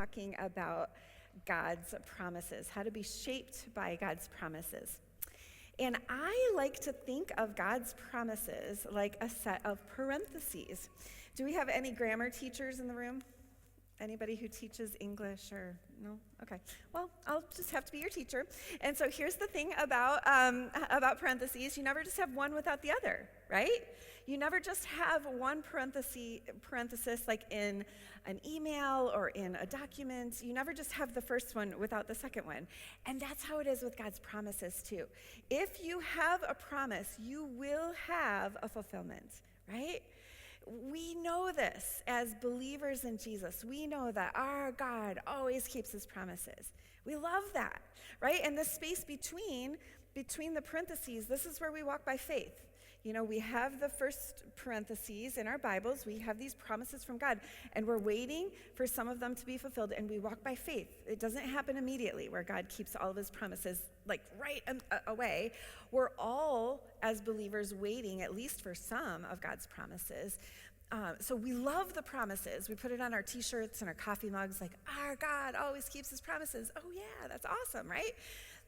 talking about God's promises, how to be shaped by God's promises. And I like to think of God's promises like a set of parentheses. Do we have any grammar teachers in the room? Anybody who teaches English or no? Okay. Well, I'll just have to be your teacher. And so here's the thing about parentheses. You never just have one without the other, right? You never just have one parenthesis like in an email or in a document. You never just have the first one without the second one. And that's how it is with God's promises too. If you have a promise, you will have a fulfillment, right? We know this as believers in Jesus. We know that our God always keeps his promises. We love that, right? And the space between the parentheses, this is where we walk by faith. You know, we have the first parentheses in our Bibles. We have these promises from God, and we're waiting for some of them to be fulfilled, and we walk by faith. It doesn't happen immediately where God keeps all of his promises like right away. We're all, as believers, waiting at least for some of God's promises. So we love the promises. We put it on our t-shirts and our coffee mugs like, our God always keeps his promises. Oh yeah, that's awesome, right?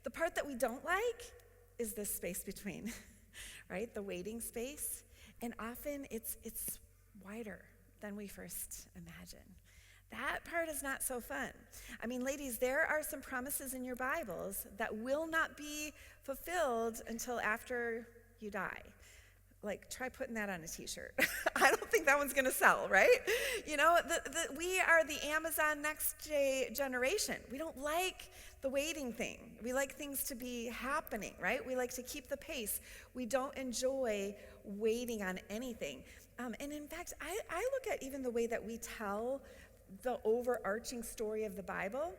The part that we don't like is this space between, right? The waiting space. And often it's wider than we first imagine. That part is not so fun. I mean, ladies, there are some promises in your Bibles that will not be fulfilled until after you die. Like, try putting that on a t-shirt. I don't think that one's going to sell, right? You know, we are the Amazon next generation. We don't like the waiting thing. We like things to be happening, right? We like to keep the pace. We don't enjoy waiting on anything. And in fact, I look at even the way that we tell the overarching story of the Bible.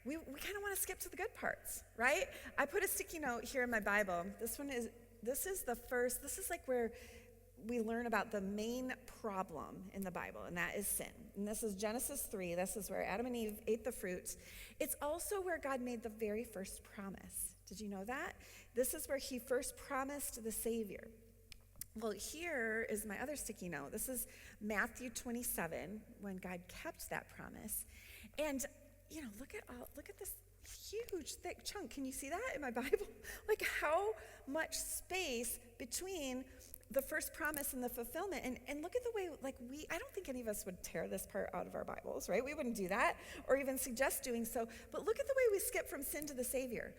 We kind of want to skip to the good parts, right? I put a sticky note here in my Bible. This is like where we learn about the main problem in the Bible, and that is sin. And this is Genesis 3. This is where Adam and Eve ate the fruit. It's also where God made the very first promise. Did you know that? This is where he first promised the Savior. Well, here is my other sticky note. This is Matthew 27, when God kept that promise. And, you know, look at this huge, thick chunk. Can you see that in my Bible? Like how much space between the first promise and the fulfillment. And look at the way, like I don't think any of us would tear this part out of our Bibles, right? We wouldn't do that or even suggest doing so. But look at the way we skip from sin to the Savior.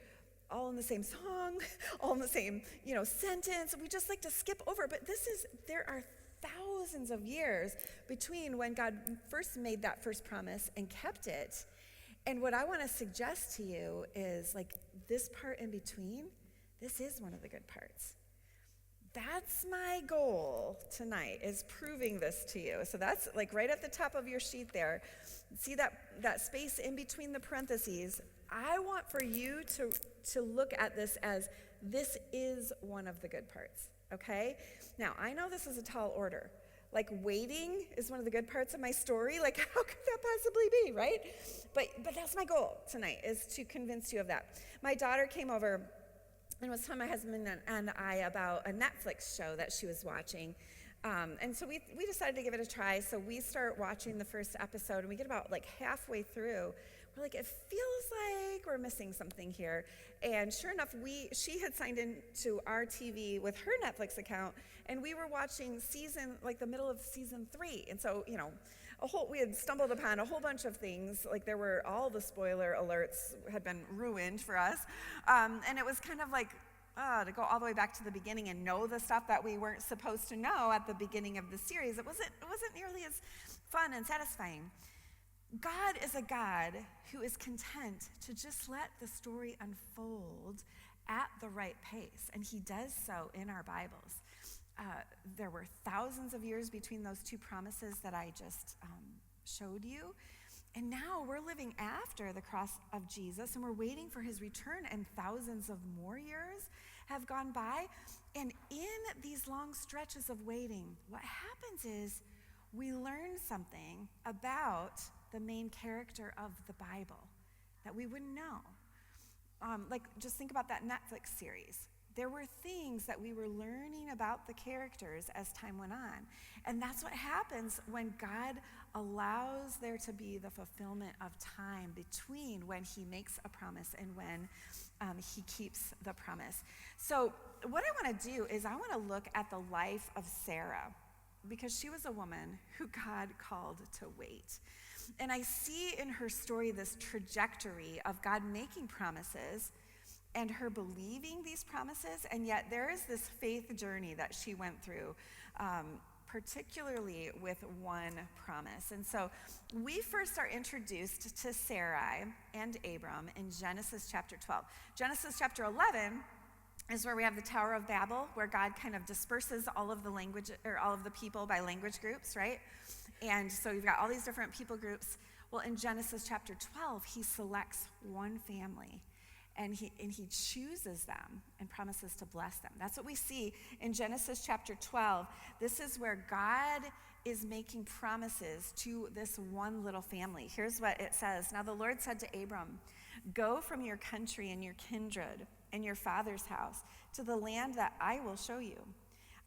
All in the same song, all in the same, sentence. We just like to skip over. But there are thousands of years between when God first made that first promise and kept it. And what I want to suggest to you is like this part in between, this is one of the good parts. That's my goal tonight, is proving this to you. So that's like right at the top of your sheet there. See that space in between the parentheses? I want for you to look at this as this is one of the good parts, okay? Now, I know this is a tall order. Like waiting is one of the good parts of my story. Like how could that possibly be, right? But that's my goal tonight, is to convince you of that. My daughter came over and was telling my husband and I about a Netflix show that she was watching. And so we decided to give it a try. So we start watching the first episode, and we get about like halfway through. We're like, it feels like we're missing something here. And sure enough, she had signed into our TV with her Netflix account, and we were watching the middle of season 3. And so, we had stumbled upon a whole bunch of things. Like all the spoiler alerts had been ruined for us. And it was kind of like, to go all the way back to the beginning and know the stuff that we weren't supposed to know at the beginning of the series. It wasn't nearly as fun and satisfying. God is a God who is content to just let the story unfold at the right pace, and he does so in our Bibles. There were thousands of years between those two promises that I just showed you, and now we're living after the cross of Jesus, and we're waiting for his return, and thousands of more years have gone by. And in these long stretches of waiting, what happens is we learn something about the main character of the Bible that we wouldn't know. Just think about that Netflix series. There were things that we were learning about the characters as time went on. And that's what happens when God allows there to be the fulfillment of time between when he makes a promise and when he keeps the promise. So what I want to do is I want to look at the life of Sarah, because she was a woman who God called to wait. And I see in her story this trajectory of God making promises and her believing these promises, and yet there is this faith journey that she went through, particularly with one promise. And so we first are introduced to Sarai and Abram in Genesis chapter 12. Genesis chapter 11 is where we have the Tower of Babel, where God kind of disperses all of the language, or all of the people by language groups, right? And so you've got all these different people groups. Well, in Genesis chapter 12, he selects one family, and he chooses them and promises to bless them. That's what we see in Genesis chapter 12. This is where God is making promises to this one little family. Here's what it says. Now the Lord said to Abram, "Go from your country and your kindred and your father's house to the land that I will show you.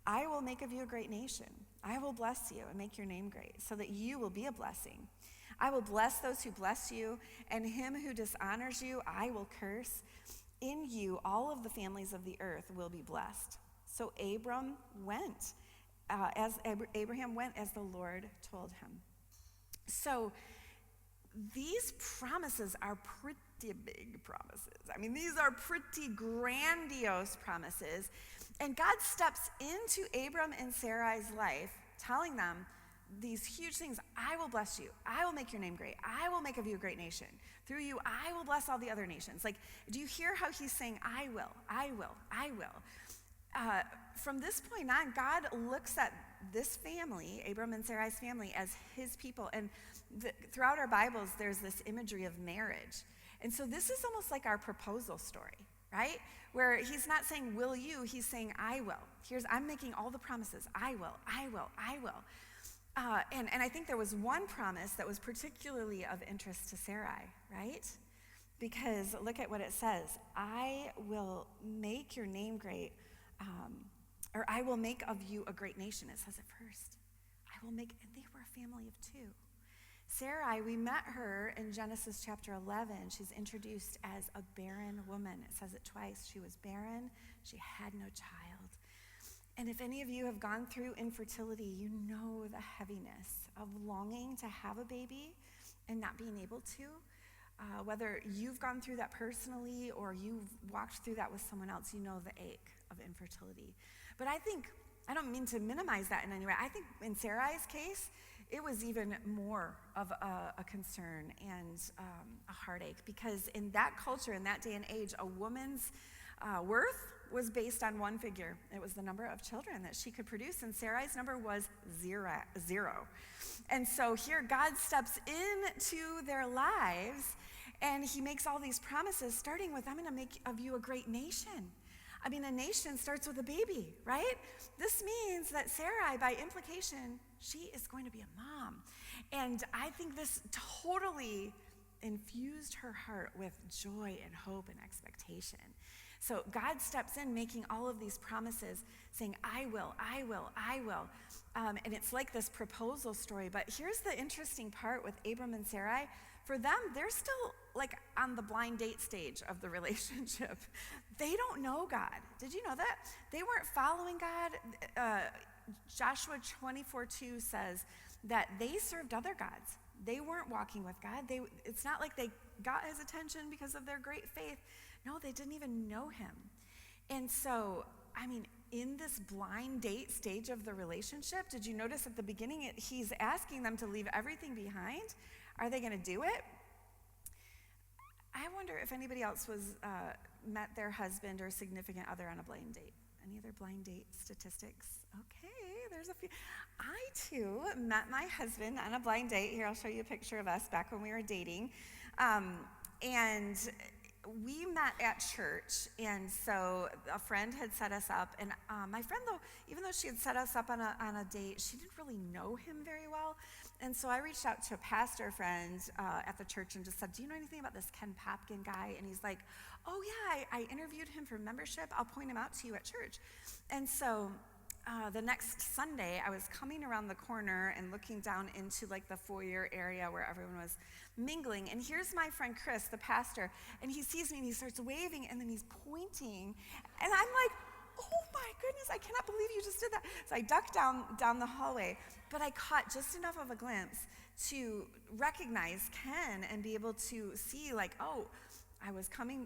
I will make of you a great nation. I will bless you and make your name great, so that you will be a blessing. I will bless those who bless you, and him who dishonors you I will curse. In you all of the families of the earth will be blessed." So Abraham went as the Lord told him. So these promises are pretty big promises. I mean, these are pretty grandiose promises. And God steps into Abram and Sarai's life, telling them these huge things. I will bless you. I will make your name great. I will make of you a great nation. Through you, I will bless all the other nations. Like, do you hear how he's saying, I will, I will, I will? From this point on, God looks at this family, Abram and Sarai's family, as his people. And throughout our Bibles, there's this imagery of marriage. And so this is almost like our proposal story, right? Where he's not saying, will you? He's saying, I will. I'm making all the promises. I will, I will, I will. And I think there was one promise that was particularly of interest to Sarai, right? Because look at what it says. I will make your name great, or I will make of you a great nation. It says it first. And they were a family of two. Sarai, we met her in Genesis chapter 11. She's introduced as a barren woman. It says it twice. She was barren. She had no child. And if any of you have gone through infertility, you know the heaviness of longing to have a baby and not being able to. Whether you've gone through that personally or you've walked through that with someone else, you know the ache of infertility. But I don't mean to minimize that in any way. I think in Sarai's case, it was even more of a concern and a heartache, because in that culture, in that day and age, a woman's worth was based on one figure. It was the number of children that she could produce, and Sarai's number was zero. And so here God steps into their lives, and he makes all these promises, starting with, I'm going to make of you a great nation. I mean, a nation starts with a baby, right? This means that Sarai, by implication, she is going to be a mom. And I think this totally infused her heart with joy and hope and expectation. So God steps in, making all of these promises, saying, I will, I will, I will. And it's like this proposal story. But here's the interesting part with Abram and Sarai. For them, they're still like on the blind date stage of the relationship. They don't know God. Did you know that? They weren't following God. Joshua 24:2 says that they served other gods. They weren't walking with God. It's not like they got his attention because of their great faith. No, they didn't even know him. And so, I mean, in this blind date stage of the relationship, did you notice at the beginning he's asking them to leave everything behind? Are they going to do it? I wonder if anybody else met their husband or significant other on a blind date. Any other blind date statistics? Okay, there's a few. I, too, met my husband on a blind date. Here, I'll show you a picture of us back when we were dating. And we met at church, and so a friend had set us up. And my friend, though, even though she had set us up on a date, she didn't really know him very well. And so I reached out to a pastor friend at the church and just said, do you know anything about this Ken Popkin guy? And he's like, oh yeah, I interviewed him for membership. I'll point him out to you at church. And so the next Sunday, I was coming around the corner and looking down into like the foyer area where everyone was mingling. And here's my friend Chris, the pastor, and he sees me and he starts waving and then he's pointing. And I'm like, oh my goodness, I cannot believe you just did that. So I ducked down the hallway, but I caught just enough of a glimpse to recognize Ken and be able to see like, oh,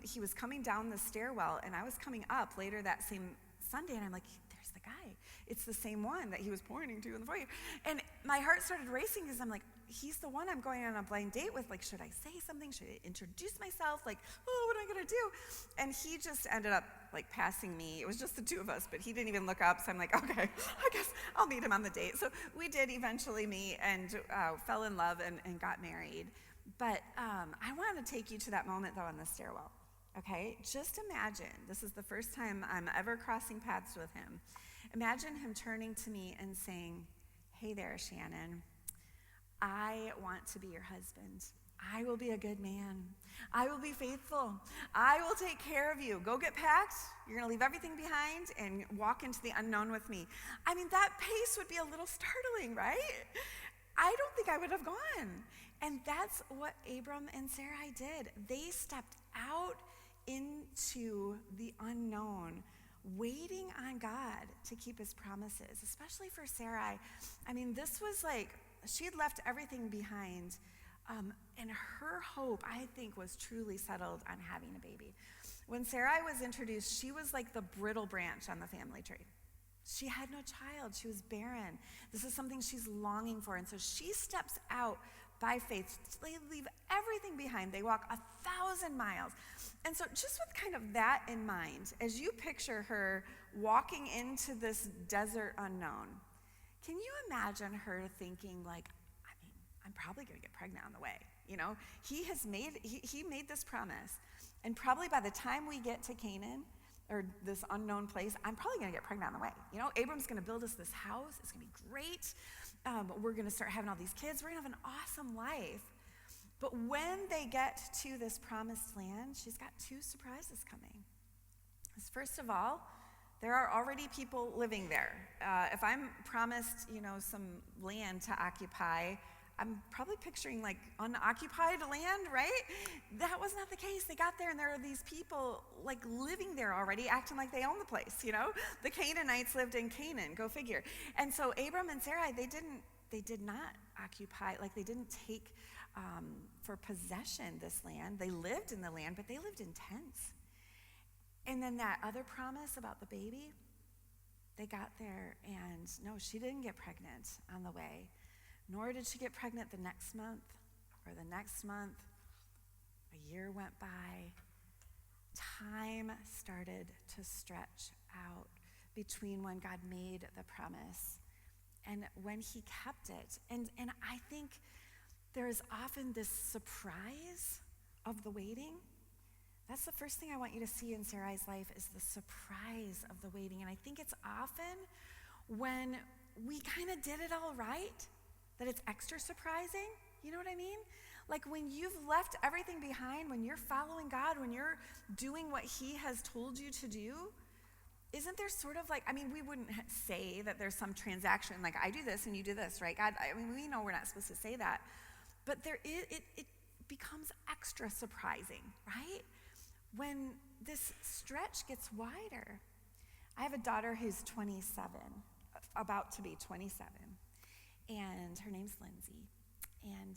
he was coming down the stairwell and I was coming up later that same Sunday and I'm like, there's the guy. It's the same one that he was pointing to in the foyer. And my heart started racing because I'm like, he's the one I'm going on a blind date with. Like, should I say something? Should I introduce myself? Like, oh, what am I gonna do? And he just ended up like passing me. It was just the two of us, but he didn't even look up. So I'm like, okay, I guess I'll meet him on the date. So we did eventually meet and fell in love and got married. But I wanted to take you to that moment though on the stairwell. Okay, just imagine, this is the first time I'm ever crossing paths with him. Imagine him turning to me and saying, hey there, Shannon, I want to be your husband. I will be a good man. I will be faithful. I will take care of you. Go get packed. You're going to leave everything behind and walk into the unknown with me. I mean, that pace would be a little startling, right? I don't think I would have gone. And that's what Abram and Sarai did. They stepped out into the unknown, waiting on God to keep his promises, especially for Sarai. I mean, this was like, she had left everything behind, and her hope, I think, was truly settled on having a baby. When Sarai was introduced, she was like the brittle branch on the family tree. She had no child. She was barren. This is something she's longing for, and so she steps out by faith. They leave everything behind. They walk 1,000 miles. And so just with kind of that in mind, as you picture her walking into this desert unknown, can you imagine her thinking like, I mean, I'm probably going to get pregnant on the way. You know, he made this promise. And probably by the time we get to Canaan, or this unknown place, I'm probably going to get pregnant on the way. You know, Abram's going to build us this house. It's going to be great. We're going to start having all these kids. We're going to have an awesome life. But when they get to this promised land, she's got two surprises coming. First of all, there are already people living there. If I'm promised, you know, some land to occupy, I'm probably picturing like unoccupied land, right? That was not the case. They got there and there are these people like living there already, acting like they own the place, you know? The Canaanites lived in Canaan, go figure. And so Abram and Sarai, they did not occupy, like they didn't take for possession this land. They lived in the land, but they lived in tents. And then that other promise about the baby, they got there and no, she didn't get pregnant on the way. Nor did she get pregnant the next month or the next month. A year went by. Time started to stretch out between when God made the promise and when he kept it. And I think there is often this surprise of the waiting. That's the first thing I want you to see in Sarai's life is the surprise of the waiting. And I think it's often when we kind of did it all right, that it's extra surprising. You know what I mean? Like when you've left everything behind, when you're following God, when you're doing what he has told you to do, isn't there sort of like, I mean, we wouldn't say that there's some transaction, like I do this and you do this, right? God, I mean, we know we're not supposed to say that, but there is, it becomes extra surprising, right? When this stretch gets wider. I have a daughter who's 27, about to be 27. And her name's Lindsay. And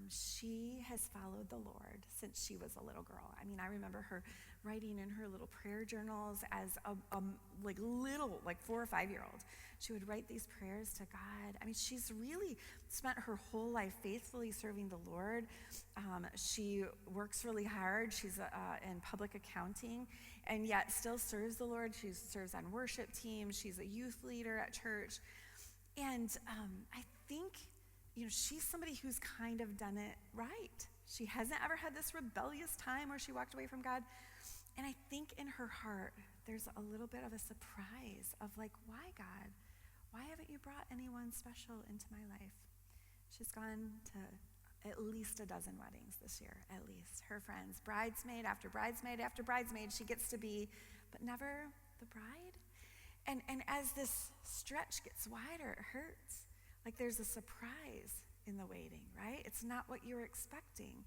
she has followed the Lord since she was a little girl. I mean, I remember her writing in her little prayer journals as a little 4 or 5 year old. She would write these prayers to God. I mean, she's really spent her whole life faithfully serving the Lord. She works really hard. She's in public accounting and yet still serves the Lord. She serves on worship teams. She's a youth leader at church. And I think, you know, she's somebody who's kind of done it right. She hasn't ever had this rebellious time where she walked away from God. And I think in her heart, there's a little bit of a surprise of like, why God? Why haven't you brought anyone special into my life? She's gone to at least a dozen weddings this year, at least. Her friends, bridesmaid after bridesmaid after bridesmaid, she gets to be, but never the bride. And as this stretch gets wider, it hurts. Like there's a surprise in the waiting, right? It's not what you're expecting.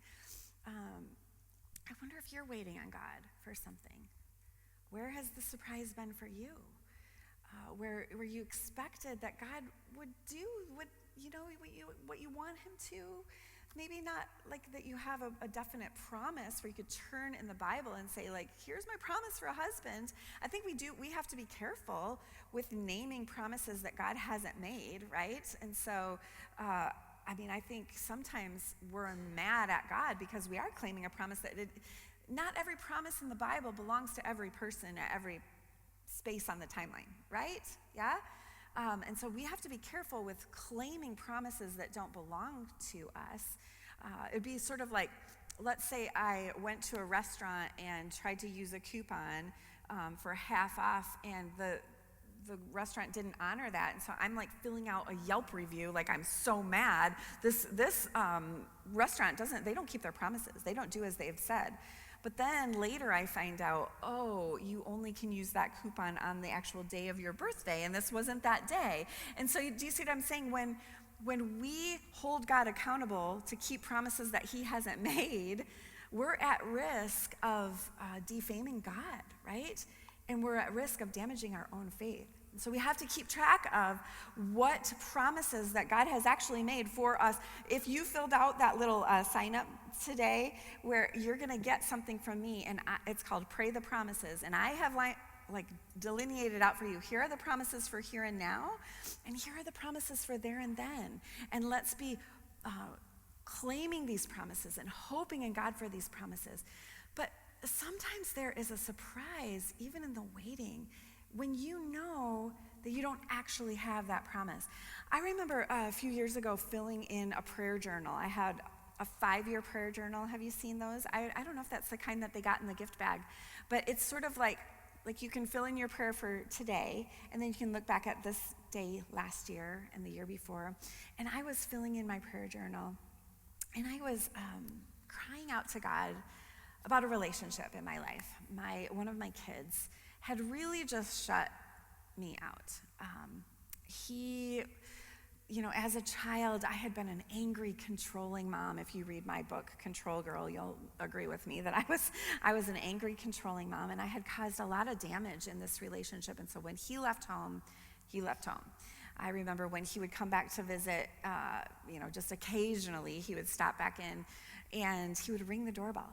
I wonder if you're waiting on God for something. Where has the surprise been for you? Where you expected that God would do what you want him to? Maybe not like that you have a definite promise where you could turn in the Bible and say, like, here's my promise for a husband. I think we have to be careful with naming promises that God hasn't made, right? And so, I think sometimes we're mad at God because we are claiming a promise that not every promise in the Bible belongs to every person at every space on the timeline, right? Yeah? And so we have to be careful with claiming promises that don't belong to us. It'd be sort of like, let's say I went to a restaurant and tried to use a coupon for half off, and the restaurant didn't honor that, and so I'm like filling out a Yelp review, like I'm so mad. This restaurant they don't keep their promises. They don't do as they've said. But then later I find out, oh, you only can use that coupon on the actual day of your birthday, and this wasn't that day. And so do you see what I'm saying? When we hold God accountable to keep promises that he hasn't made, we're at risk of defaming God, right? And we're at risk of damaging our own faith. So we have to keep track of what promises that God has actually made for us. If you filled out that little sign up today where you're going to get something from me, and it's called Pray the Promises, and I have like delineated out for you. Here are the promises for here and now, and here are the promises for there and then. And let's be claiming these promises and hoping in God for these promises. But sometimes there is a surprise, even in the waiting, when you know that you don't actually have that promise. I remember a few years ago filling in a prayer journal. I had a 5-year prayer journal. Have you seen those? I don't know if that's the kind that they got in the gift bag, but it's sort of like you can fill in your prayer for today, and then you can look back at this day last year and the year before. And I was filling in my prayer journal, and I was crying out to God about a relationship in my life. One of my kids had really just shut me out. He, as a child, I had been an angry, controlling mom. If you read my book, Control Girl, you'll agree with me that I was an angry, controlling mom, and I had caused a lot of damage in this relationship. And so when he left home, he left home. I remember when he would come back to visit, just occasionally, he would stop back in, and he would ring the doorbell.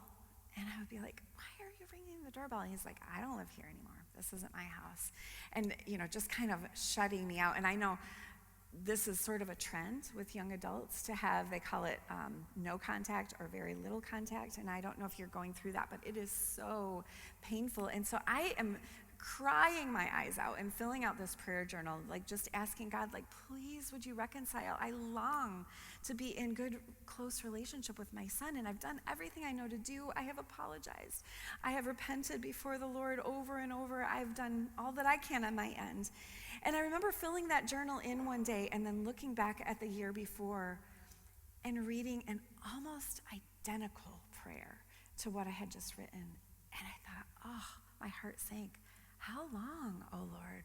And I would be like, why are you ringing the doorbell? And he's like, I don't live here anymore. This isn't my house. And, just kind of shutting me out. And I know this is sort of a trend with young adults to have, they call it no contact or very little contact. And I don't know if you're going through that, but it is so painful. And so I am crying my eyes out and filling out this prayer journal, like just asking God, like, please, would you reconcile? I long to be in good, close relationship with my son, and I've done everything I know to do. I have apologized. I have repented before the Lord over and over. I've done all that I can on my end. And I remember filling that journal in one day and then looking back at the year before and reading an almost identical prayer to what I had just written. And I thought, oh, my heart sank. How long, oh Lord?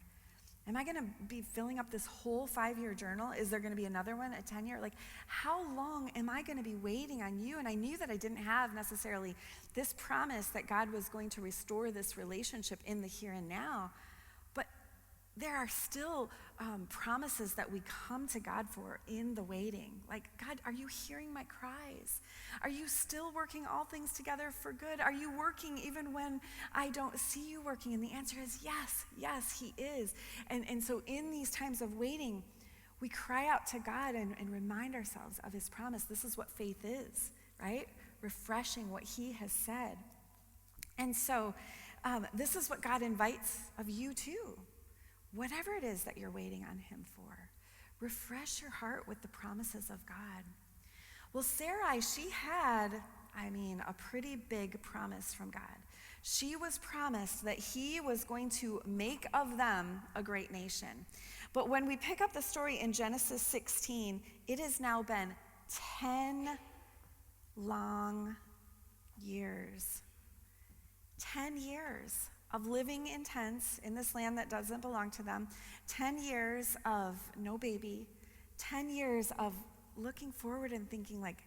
Am I going to be filling up this whole 5-year journal? Is there going to be another one, a 10-year? Like, how long am I going to be waiting on you? And I knew that I didn't have necessarily this promise that God was going to restore this relationship in the here and now. But there are still promises that we come to God for in the waiting. Like, God, are you hearing my cries? Are you still working all things together for good? Are you working even when I don't see you working? And the answer is yes, he is. And so in these times of waiting, we cry out to God and remind ourselves of his promise. This is what faith is, right? Refreshing what he has said. And so this is what God invites of you too. Whatever it is that you're waiting on him for, refresh your heart with the promises of God. Well, Sarai, she had I mean, a pretty big promise from God. She was promised that he was going to make of them a great nation. But when we pick up the story in Genesis 16, it has now been 10 long years. 10 years of living in tents in this land that doesn't belong to them. 10 years of no baby. 10 years of looking forward and thinking like,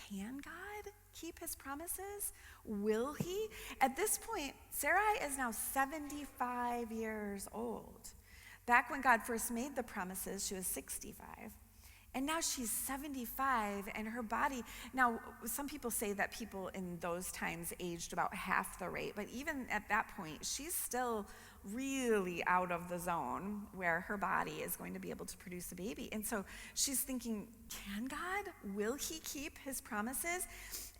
can God keep his promises? Will he? At this point, Sarai is now 75 years old. Back when God first made the promises, she was 65. And now she's 75, and her body, now some people say that people in those times aged about half the rate, but even at that point, she's still really out of the zone where her body is going to be able to produce a baby. And so she's thinking, can God? Will he keep his promises?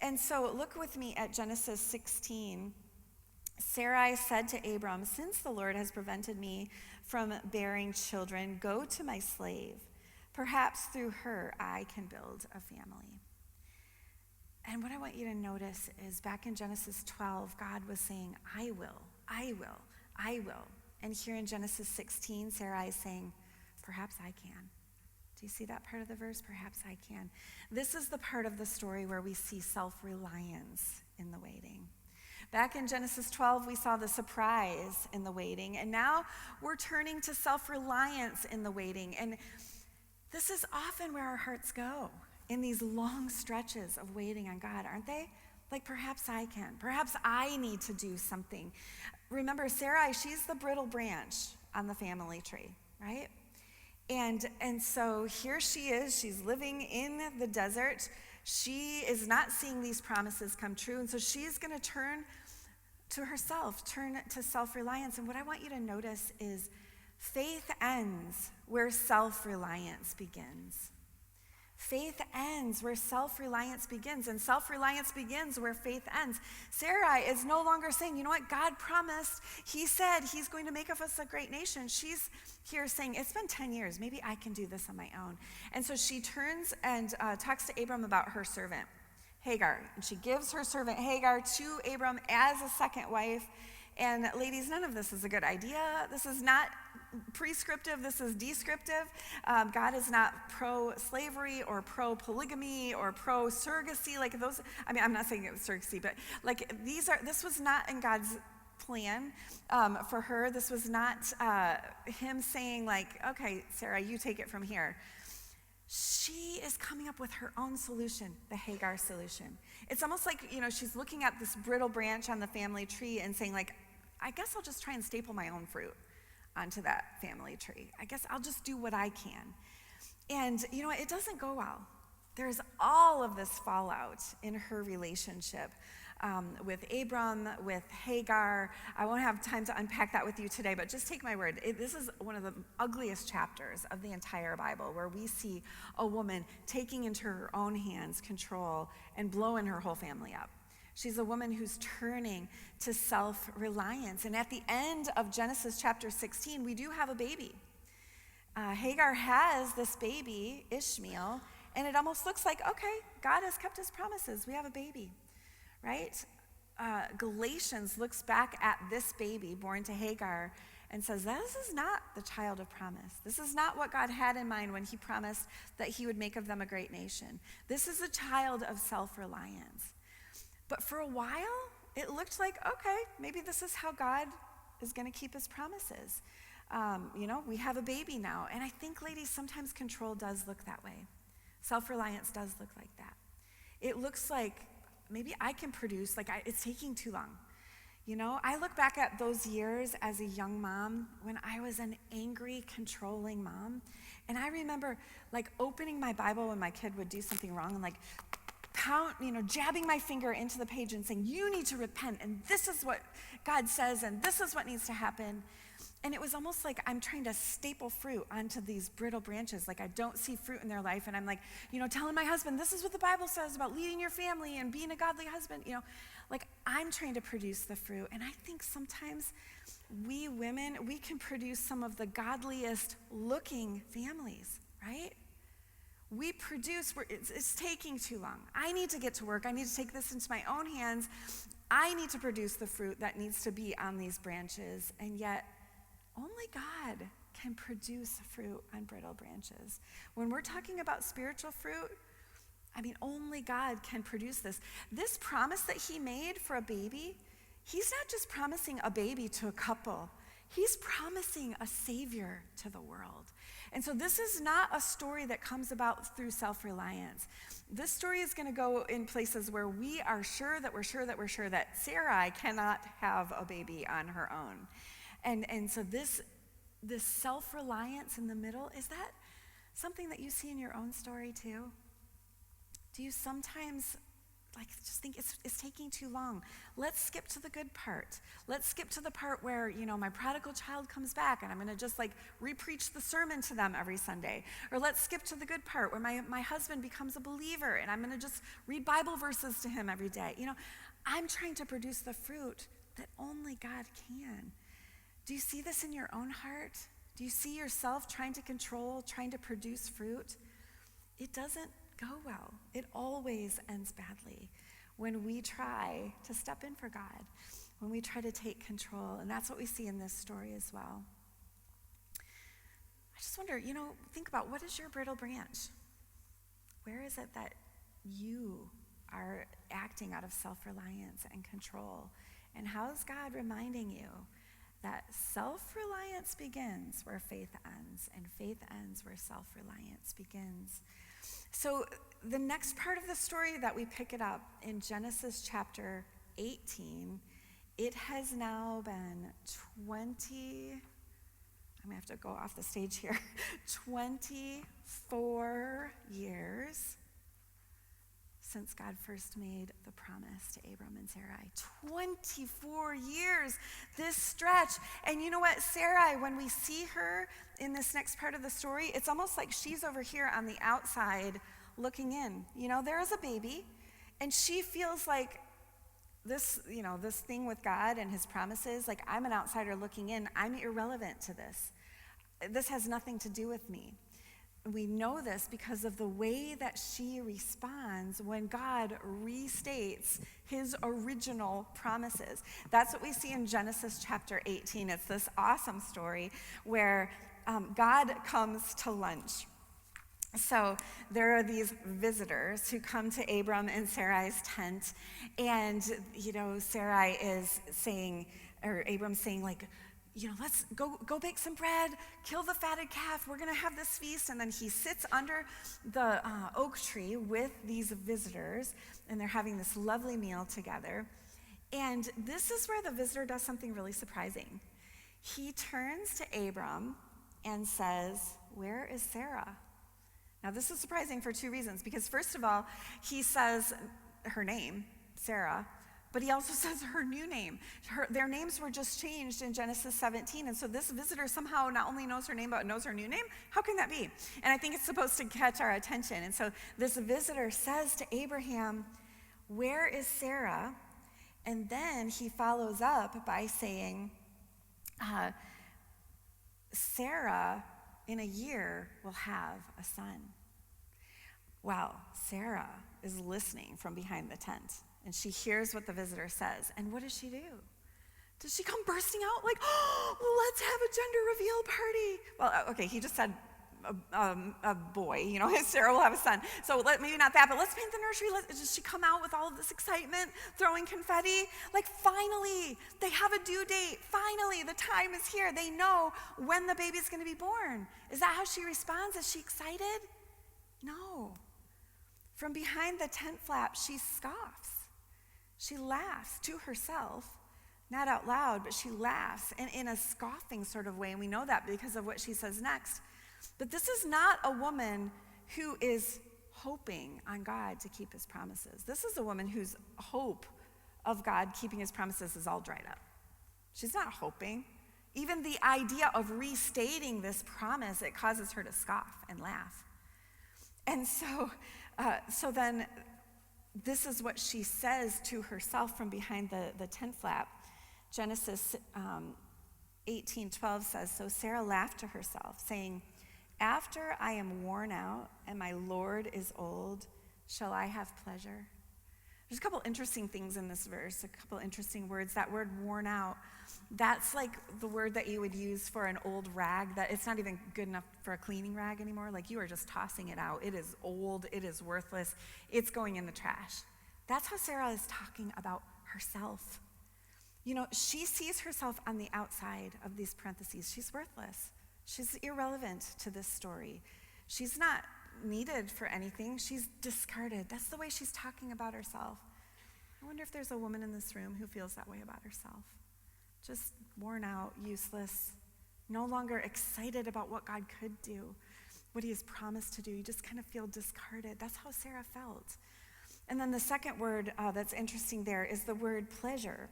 And so look with me at Genesis 16. Sarai said to Abram, since the Lord has prevented me from bearing children, go to my slave. Perhaps through her I can build a family. And what I want you to notice is back in Genesis 12, God was saying, I will, I will, I will. And here in Genesis 16, Sarai is saying, perhaps I can. Do you see that part of the verse? Perhaps I can. This is the part of the story where we see self-reliance in the waiting. Back in Genesis 12, we saw the surprise in the waiting, and now we're turning to self-reliance in the waiting. And this is often where our hearts go, in these long stretches of waiting on God, aren't they? Like, perhaps I can. Perhaps I need to do something. Remember, Sarai, she's the brittle branch on the family tree, right? And so here she is. She's living in the desert. She is not seeing these promises come true, and so she's going to turn to herself, turn to self-reliance. And what I want you to notice is faith ends where self-reliance begins. Faith ends where self-reliance begins, and self-reliance begins where faith ends. Sarai is no longer saying, you know what, God promised, he said he's going to make of us a great nation. She's here saying, it's been 10 years, maybe I can do this on my own. And so she turns and talks to Abram about her servant, Hagar. And she gives her servant Hagar to Abram as a second wife. And ladies, none of this is a good idea. This is not prescriptive, this is descriptive. God is not pro-slavery or pro-polygamy or pro-surrogacy, like those. I mean, I'm not saying it was surrogacy, but like this was not in God's plan for her. This was not him saying like, okay, Sarah, you take it from here. She is coming up with her own solution, the Hagar solution. It's almost like, she's looking at this brittle branch on the family tree and saying like, I guess I'll just try and staple my own fruit onto that family tree. I guess I'll just do what I can. And it doesn't go well. There's all of this fallout in her relationship with Abram, with Hagar. I won't have time to unpack that with you today, but just take my word. This is one of the ugliest chapters of the entire Bible, where we see a woman taking into her own hands control and blowing her whole family up. She's a woman who's turning to self-reliance. And at the end of Genesis chapter 16, we do have a baby. Hagar has this baby, Ishmael, and it almost looks like, okay, God has kept his promises. We have a baby, right? Galatians looks back at this baby born to Hagar and says, this is not the child of promise. This is not what God had in mind when he promised that he would make of them a great nation. This is a child of self-reliance. But for a while, it looked like, okay, maybe this is how God is going to keep his promises. We have a baby now. And I think, ladies, sometimes control does look that way. Self-reliance does look like that. It looks like maybe I can produce, it's taking too long. I look back at those years as a young mom when I was an angry, controlling mom. And I remember opening my Bible when my kid would do something wrong and jabbing my finger into the page and saying, you need to repent, and this is what God says, and this is what needs to happen. And it was almost like I'm trying to staple fruit onto these brittle branches. Like I don't see fruit in their life, and I'm telling my husband, this is what the Bible says about leading your family and being a godly husband. I'm trying to produce the fruit. And I think sometimes we women, we can produce some of the godliest looking families, right? We produce, it's taking too long. I need to get to work. I need to take this into my own hands. I need to produce the fruit that needs to be on these branches. And yet, only God can produce fruit on brittle branches. When we're talking about spiritual fruit, only God can produce this. This promise that he made for a baby, he's not just promising a baby to a couple. He's promising a savior to the world. And so this is not a story that comes about through self-reliance. This story is going to go in places where we are sure that Sarai cannot have a baby on her own. And so this self-reliance in the middle, is that something that you see in your own story too? Do you sometimes just think it's taking too long? Let's skip to the good part. Let's skip to the part where, my prodigal child comes back and I'm going to just re-preach the sermon to them every Sunday. Or let's skip to the good part where my husband becomes a believer and I'm going to just read Bible verses to him every day. I'm trying to produce the fruit that only God can. Do you see this in your own heart? Do you see yourself trying to control, trying to produce fruit? It doesn't go well. It always ends badly when we try to step in for God, when we try to take control. And that's what we see in this story as well. I just wonder, think about, what is your brittle branch? Where is it that you are acting out of self-reliance and control? And how is God reminding you that self-reliance begins where faith ends, and faith ends where self-reliance begins? So the next part of the story that we pick it up in Genesis chapter 18, it has now been I'm going to have to go off the stage here, 24 years since God first made the promise to Abram and Sarai. 24 years, this stretch. And you know what? Sarai, when we see her in this next part of the story, it's almost like she's over here on the outside looking in. There is a baby, and she feels like this thing with God and his promises, like, I'm an outsider looking in. I'm irrelevant to this. This has nothing to do with me. We know this because of the way that she responds when God restates his original promises. That's what we see in Genesis chapter 18. It's this awesome story where God comes to lunch. So there are these visitors who come to Abram and Sarai's tent, and Sarai is saying, or Abram's saying, let's go bake some bread, kill the fatted calf, we're going to have this feast. And then he sits under the oak tree with these visitors, and they're having this lovely meal together. And this is where the visitor does something really surprising. He turns to Abram and says, "Where is Sarah?" Now this is surprising for two reasons, because first of all, he says her name, Sarah, but he also says her new name. Their names were just changed in Genesis 17, and so this visitor somehow not only knows her name, but knows her new name? How can that be? And I think it's supposed to catch our attention. And so this visitor says to Abraham, "Where is Sarah?" And then he follows up by saying, Sarah, in a year, will have a son. Well, Sarah is listening from behind the tent, and she hears what the visitor says. And what does she do? Does she come bursting out like, "Oh, let's have a gender reveal party"? Well, okay, he just said a boy, Sarah will have a son. So maybe not that, but let's paint the nursery. Does she come out with all of this excitement, throwing confetti? Finally, they have a due date. Finally, the time is here. They know when the baby's going to be born. Is that how she responds? Is she excited? No. From behind the tent flap, she scoffs. She laughs to herself, not out loud, but she laughs in a scoffing sort of way, and we know that because of what she says next. But this is not a woman who is hoping on God to keep his promises. This is a woman whose hope of God keeping his promises is all dried up. She's not hoping. Even the idea of restating this promise, it causes her to scoff and laugh. And so then this is what she says to herself from behind the tent flap. Genesis 18:12 says, "So Sarah laughed to herself, saying, After I am worn out and my Lord is old, shall I have pleasure? There's a couple interesting things in this verse, a couple interesting words. That word worn out, that's like the word that you would use for an old rag that it's not even good enough for a cleaning rag anymore. Like you are just tossing it out. It is old, it is worthless, it's going in the trash. That's how Sarah is talking about herself. You know, she sees herself on the outside of these parentheses. She's worthless. She's irrelevant to this story. She's not needed for anything. She's discarded. That's the way she's talking about herself. I wonder if there's a woman in this room who feels that way about herself. Just worn out, useless, no longer excited about what God could do, what he has promised to do. You just kind of feel discarded. That's how Sarah felt. And then the second word that's interesting there is the word pleasure,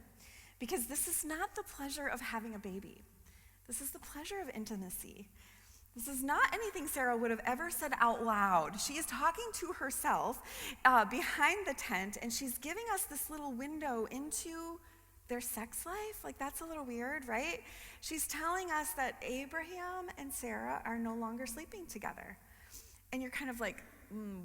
because this is not the pleasure of having a baby. This is the pleasure of intimacy. This is not anything Sarah would have ever said out loud. She is talking to herself behind the tent, and she's giving us this little window into their sex life. Like, that's a little weird, right? She's telling us that Abraham and Sarah are no longer sleeping together. And you're kind of like,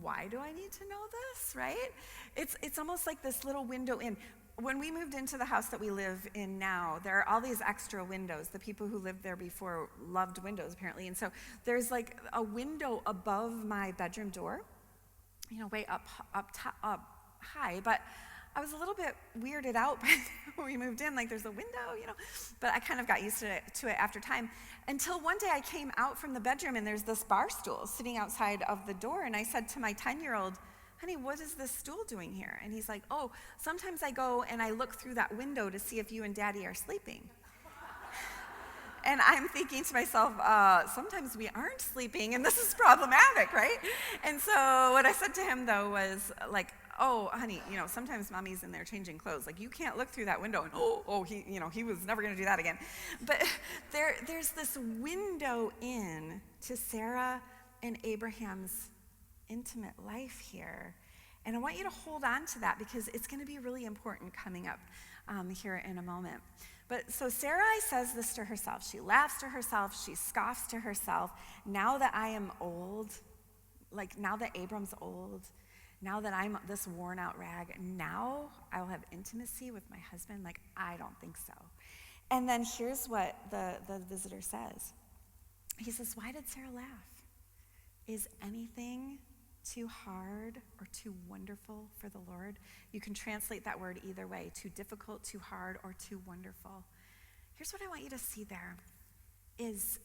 why do I need to know this, right? It's almost like this little window in. When we moved into the house that we live in now, there are all these extra windows. The people who lived there before loved windows, apparently. And so there's like a window above my bedroom door, you know, way up high. But I was a little bit weirded out by when we moved in. Like, there's a window, you know. But I kind of got used to it after time. Until one day I came out from the bedroom, and there's this bar stool sitting outside of the door. And I said to my 10-year-old, honey, what is this stool doing here? And he's like, oh, sometimes I go and I look through that window to see if you and Daddy are sleeping. And I'm thinking to myself, sometimes we aren't sleeping, and this is problematic, right? And so what I said to him, though, was like, oh, honey, you know, sometimes Mommy's in there changing clothes. Like, you can't look through that window and, he was never going to do that again. But there's this window in to Sarah and Abraham's intimate life here. And I want you to hold on to that, because it's going to be really important coming up here in a moment. But so Sarai says this to herself. She laughs to herself. She scoffs to herself. Now that I am old, like now that Abram's old, now that I'm this worn out rag, now I will have intimacy with my husband? Like, I don't think so. And then here's what the visitor says. He says, why did Sarah laugh? Is anything too hard or too wonderful for the Lord? You can translate that word either way, too difficult, too hard, or too wonderful. Here's what I want you to see there, is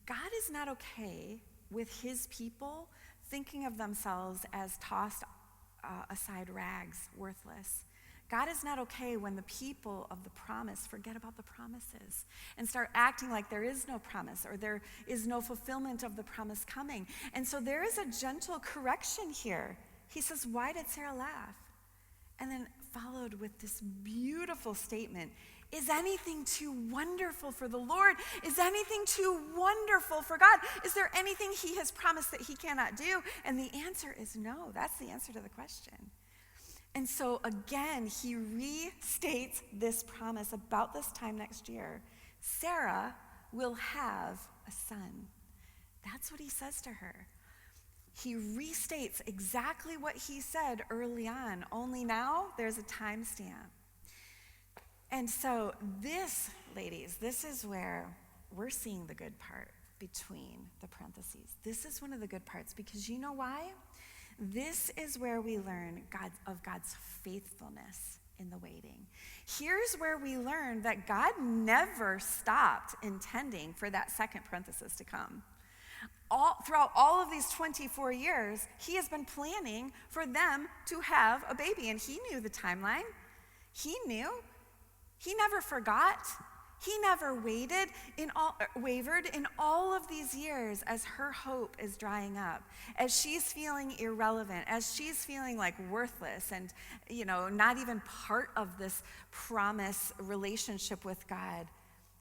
God is not okay with his people thinking of themselves as tossed aside rags, worthless. God is not okay when the people of the promise forget about the promises and start acting like there is no promise or there is no fulfillment of the promise coming. And so there is a gentle correction here. He says, why did Sarah laugh? And then followed with this beautiful statement, is anything too wonderful for the Lord? Is anything too wonderful for God? Is there anything he has promised that he cannot do? And the answer is no. That's the answer to the question. And so again, he restates this promise about this time next year. Sarah will have a son. That's what he says to her. He restates exactly what he said early on, only now there's a timestamp. And so this, ladies, this is where we're seeing the good part between the parentheses. This is one of the good parts, because you know why? This is where we learn God's faithfulness in the waiting. Here's where we learn that God never stopped intending for that second parenthesis to come. Throughout all of these 24 years, he has been planning for them to have a baby, and he knew the timeline. He knew. He never forgot. He never wavered in all of these years as her hope is drying up, as she's feeling irrelevant, as she's feeling like worthless and, not even part of this promise relationship with God.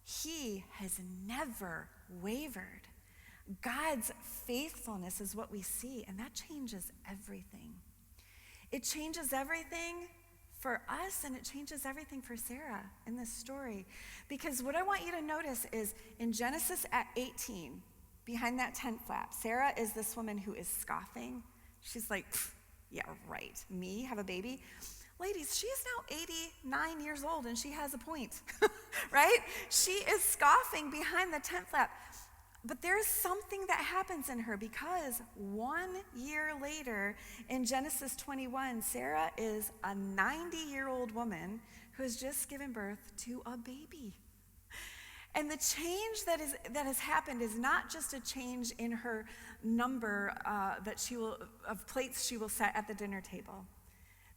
He has never wavered. God's faithfulness is what we see, and that changes everything. It changes everything for us, and it changes everything for Sarah in this story. Because what I want you to notice is in Genesis 18, behind that tent flap, Sarah is this woman who is scoffing. She's like, yeah, right, me have a baby? Ladies, she is now 89 years old and she has a point, right? She is scoffing behind the tent flap. But there's something that happens in her, because 1 year later in Genesis 21, Sarah is a 90-year-old woman who has just given birth to a baby. And the change that has happened is not just a change in her number of plates she will set at the dinner table.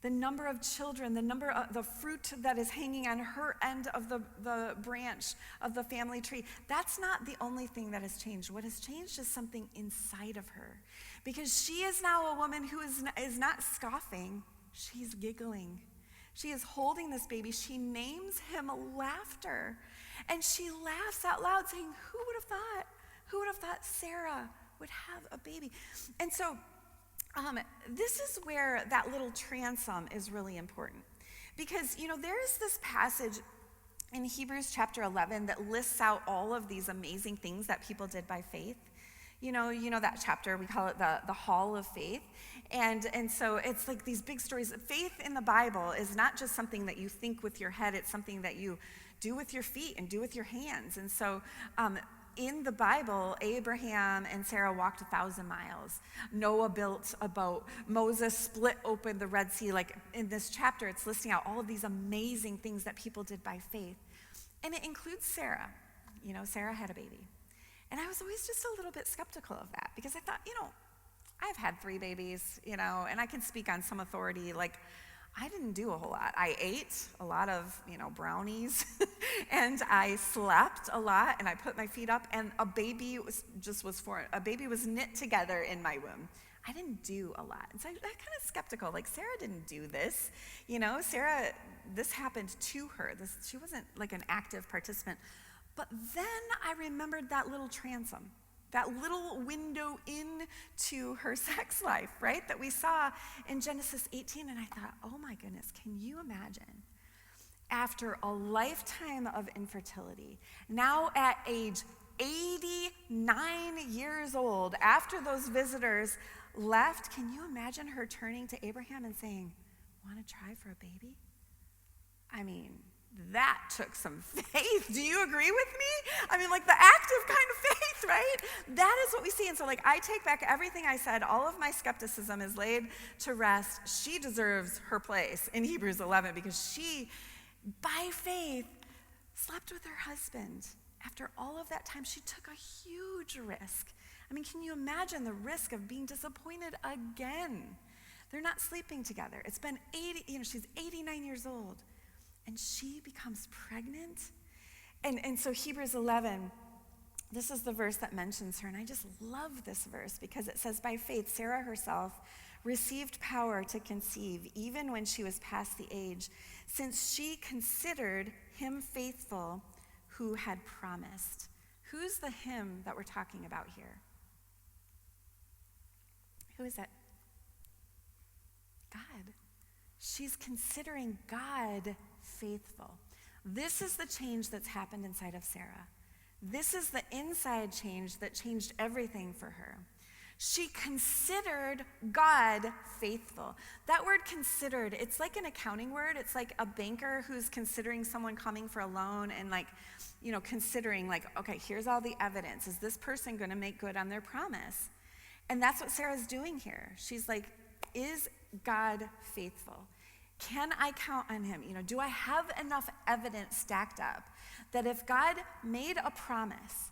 The number of children, the number of the fruit that is hanging on her end of the branch of the family tree, that's not the only thing that has changed. What has changed is something inside of her. Because she is now a woman who is not scoffing, she's giggling. She is holding this baby. She names him Laughter. And she laughs out loud saying, who would have thought? Who would have thought Sarah would have a baby? And so this is where that little transom is really important. Because, there is this passage in Hebrews chapter 11 that lists out all of these amazing things that people did by faith. You know that chapter, we call it the Hall of Faith. And so it's like these big stories. Faith in the Bible is not just something that you think with your head, it's something that you do with your feet and do with your hands. And so in the Bible, Abraham and Sarah walked 1,000 miles. Noah built a boat. Moses split open the Red Sea. Like in this chapter, it's listing out all of these amazing things that people did by faith. And it includes Sarah. Sarah had a baby. And I was always just a little bit skeptical of that, because I thought, I've had 3 babies, and I can speak on some authority. Like, I didn't do a whole lot. I ate a lot of, brownies, and I slept a lot, and I put my feet up, and a baby was knit together in my womb. I didn't do a lot. And so I got kind of skeptical. Like, Sarah didn't do this. Sarah, this happened to her. She wasn't like an active participant. But then I remembered that little transom, that little window into her sex life, right, that we saw in Genesis 18. And I thought, oh my goodness, can you imagine? After a lifetime of infertility, now at age 89 years old, after those visitors left, can you imagine her turning to Abraham and saying, want to try for a baby? I mean, that took some faith. Do you agree with me? I mean, like the active kind of faith, right? That is what we see. And so, I take back everything I said. All of my skepticism is laid to rest. She deserves her place in Hebrews 11, because she, by faith, slept with her husband. After all of that time, she took a huge risk. I mean, can you imagine the risk of being disappointed again? They're not sleeping together. It's been she's 89 years old. And she becomes pregnant. And so Hebrews 11, this is the verse that mentions her. And I just love this verse, because it says, by faith, Sarah herself received power to conceive even when she was past the age, since she considered him faithful who had promised. Who's the him that we're talking about here? Who is that? God. She's considering God faithful. This is the change that's happened inside of Sarah. This is the inside change that changed everything for her. She considered God faithful. That word considered, it's like an accounting word. It's like a banker who's considering someone coming for a loan and considering okay, here's all the evidence. Is this person going to make good on their promise? And that's what Sarah's doing here. She's like, is God faithful? Can I count on him? Do I have enough evidence stacked up that if God made a promise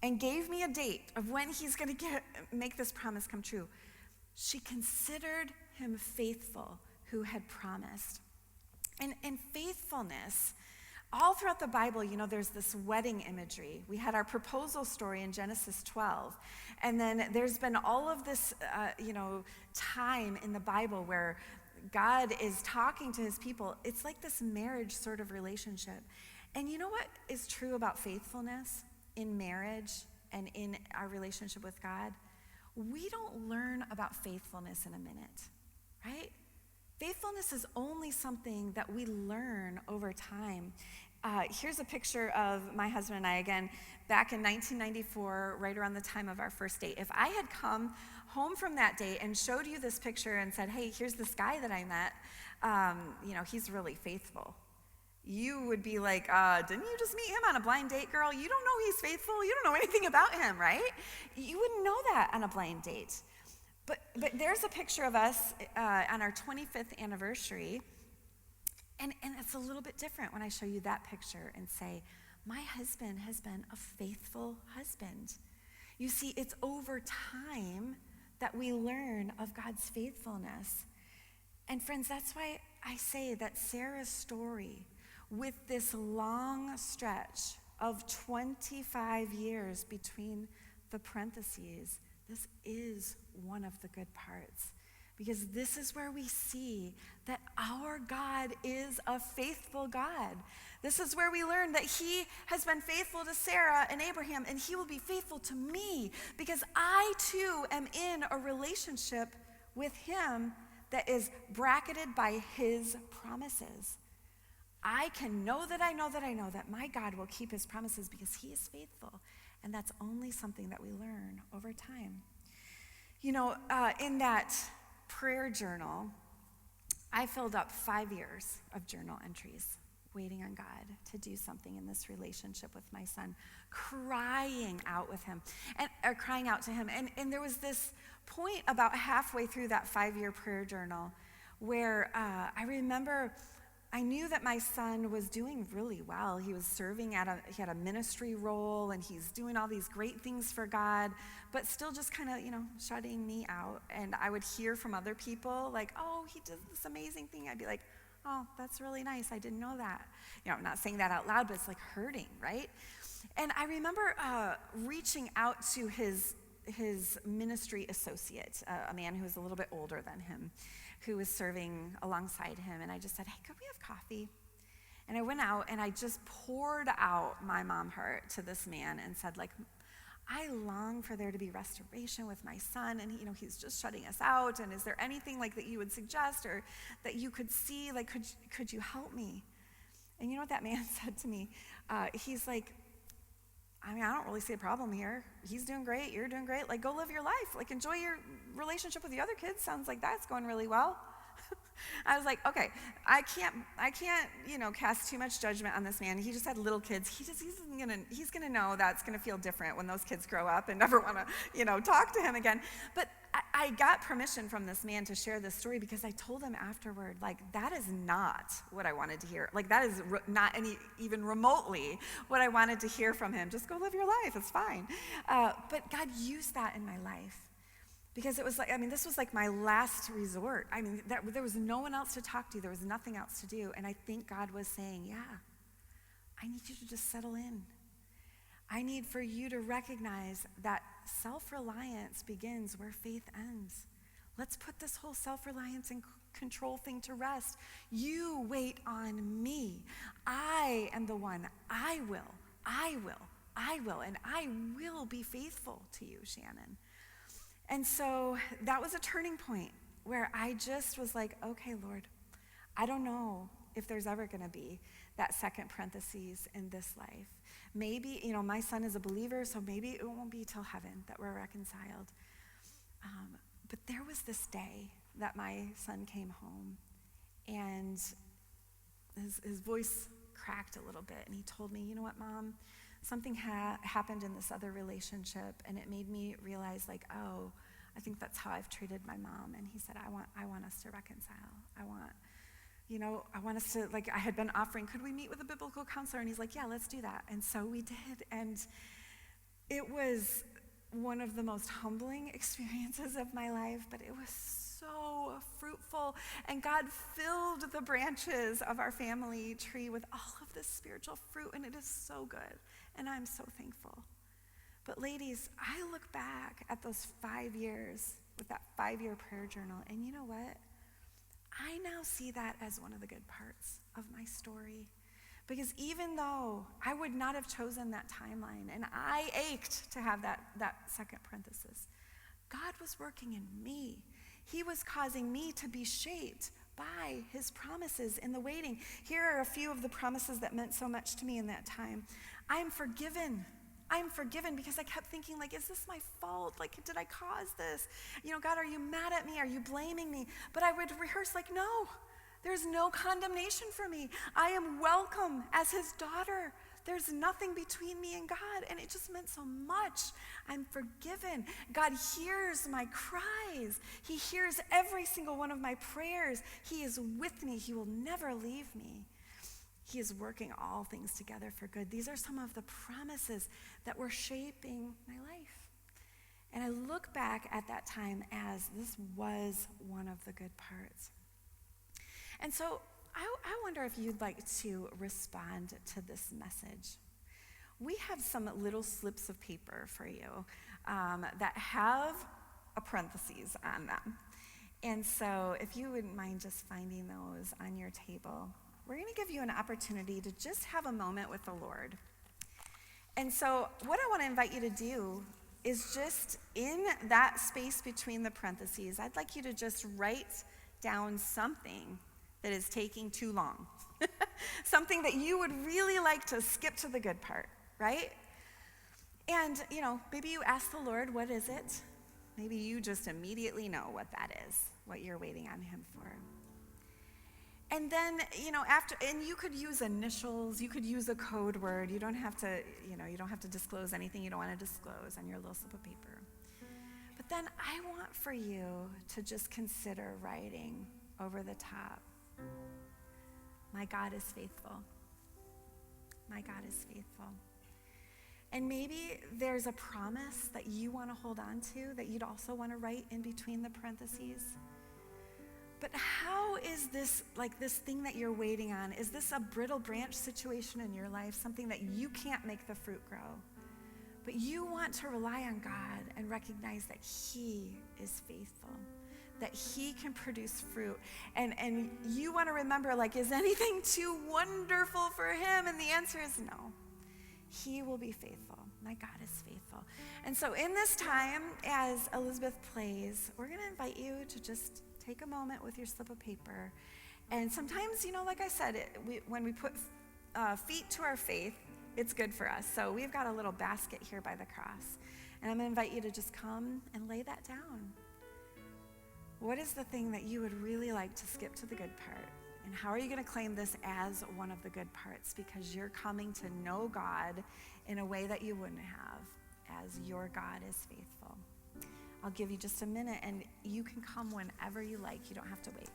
and gave me a date of when he's going to make this promise come true? She considered him faithful who had promised. And faithfulness, all throughout the Bible, there's this wedding imagery. We had our proposal story in Genesis 12. And then there's been all of this, time in the Bible where God is talking to his people. It's like this marriage sort of relationship. And you know what is true about faithfulness in marriage and in our relationship with God? We don't learn about faithfulness in a minute, right? Faithfulness is only something that we learn over time. Here's a picture of my husband and I again back in 1994, right around the time of our first date. If I had come home from that date and showed you this picture and said, hey, here's this guy that I met, he's really faithful. You would be like, didn't you just meet him on a blind date, girl? You don't know he's faithful. You don't know anything about him, right? You wouldn't know that on a blind date. But there's a picture of us on our 25th anniversary. And it's a little bit different when I show you that picture and say, my husband has been a faithful husband. You see, it's over time that we learn of God's faithfulness. And friends, that's why I say that Sarah's story, with this long stretch of 25 years between the parentheses, this is one of the good parts. Because this is where we see that our God is a faithful God. This is where we learn that he has been faithful to Sarah and Abraham, and he will be faithful to me, because I too am in a relationship with him that is bracketed by his promises. I can know that I know that I know that my God will keep his promises because he is faithful. And that's only something that we learn over time. You know, in that prayer journal, I filled up 5 years of journal entries, waiting on God to do something in this relationship with my son, crying out to him. And there was this point about halfway through that 5-year prayer journal where I remember I knew that my son was doing really well. He was serving he had a ministry role, and he's doing all these great things for God, but still just kind of, shutting me out. And I would hear from other people like, oh, he did this amazing thing. I'd be like, oh, that's really nice. I didn't know that. I'm not saying that out loud, but it's like hurting, right? And I remember reaching out to his ministry associate, a man who was a little bit older than him, who was serving alongside him. And I just said, hey, could we have coffee? And I went out and I just poured out my mom heart to this man and said, like, I long for there to be restoration with my son, and he's just shutting us out. And is there anything like that you would suggest or that you could see? Like, could you help me? And you know what that man said to me? He's like, I don't really see a problem here. He's doing great. You're doing great. Like, go live your life. Like, enjoy your relationship with the other kids. Sounds like that's going really well. I was like, okay, I can't, cast too much judgment on this man. He just had little kids. He's gonna know that's gonna feel different when those kids grow up and never want to, talk to him again. But I got permission from this man to share this story because I told him afterward, like, that is not what I wanted to hear. Like, that is not even remotely what I wanted to hear from him. Just go live your life. It's fine. But God used that in my life. Because it was like, this was like my last resort. There was no one else to talk to. There was nothing else to do. And I think God was saying, yeah, I need you to just settle in. I need for you to recognize that self-reliance begins where faith ends. Let's put this whole self-reliance and control thing to rest. You wait on me. I am the one. I will, and I will be faithful to you, Shannon. And so that was a turning point where I just was like, okay, Lord, I don't know if there's ever going to be that second parentheses in this life. Maybe, my son is a believer, so maybe it won't be till heaven that we're reconciled. But there was this day that my son came home, and his voice cracked a little bit, and he told me, you know what, Mom? Something happened in this other relationship, and it made me realize, like, oh, I think that's how I've treated my mom. And he said, I want us to reconcile. I want us to, like, I had been offering, could we meet with a biblical counselor? And he's like, yeah, let's do that. And so we did. And it was one of the most humbling experiences of my life, but it was so fruitful. And God filled the branches of our family tree with all of this spiritual fruit, and it is so good. And I'm so thankful. But ladies, I look back at those 5 years with that 5-year prayer journal, and you know what? I now see that as one of the good parts of my story. Because even though I would not have chosen that timeline, and I ached to have that second parenthesis, God was working in me. He was causing me to be shaped by his promises in the waiting. Here are a few of the promises that meant so much to me in that time. I'm forgiven. I'm forgiven, because I kept thinking, like, is this my fault? Like, did I cause this? God, are you mad at me? Are you blaming me? But I would rehearse, like, no, there's no condemnation for me. I am welcome as his daughter. There's nothing between me and God, and it just meant so much. I'm forgiven. God hears my cries. He hears every single one of my prayers. He is with me. He will never leave me. He is working all things together for good. These are some of the promises that were shaping my life. And I look back at that time as this was one of the good parts. And so I wonder if you'd like to respond to this message. We have some little slips of paper for you that have a parentheses on them. And so if you wouldn't mind just finding those on your table, we're going to give you an opportunity to just have a moment with the Lord. And so what I want to invite you to do is just in that space between the parentheses, I'd like you to just write down something that is taking too long. Something that you would really like to skip to the good part, right? And, maybe you ask the Lord, what is it? Maybe you just immediately know what that is, what you're waiting on him for. And then, and you could use initials, you could use a code word. You don't have to, you don't have to disclose anything you don't want to disclose on your little slip of paper. But then I want for you to just consider writing over the top, my God is faithful. My God is faithful. And maybe there's a promise that you want to hold on to that you'd also want to write in between the parentheses. But how is this, this thing that you're waiting on, is this a brittle branch situation in your life, something that you can't make the fruit grow? But you want to rely on God and recognize that he is faithful, that he can produce fruit. And you want to remember, is anything too wonderful for him? And the answer is no. He will be faithful. My God is faithful. And so in this time, as Elizabeth plays, we're going to invite you to just take a moment with your slip of paper. And sometimes, like I said, when we put feet to our faith, it's good for us. So we've got a little basket here by the cross. And I'm going to invite you to just come and lay that down. What is the thing that you would really like to skip to the good part? And how are you going to claim this as one of the good parts? Because you're coming to know God in a way that you wouldn't have, as your God is faithful. I'll give you just a minute, and you can come whenever you like. You don't have to wait.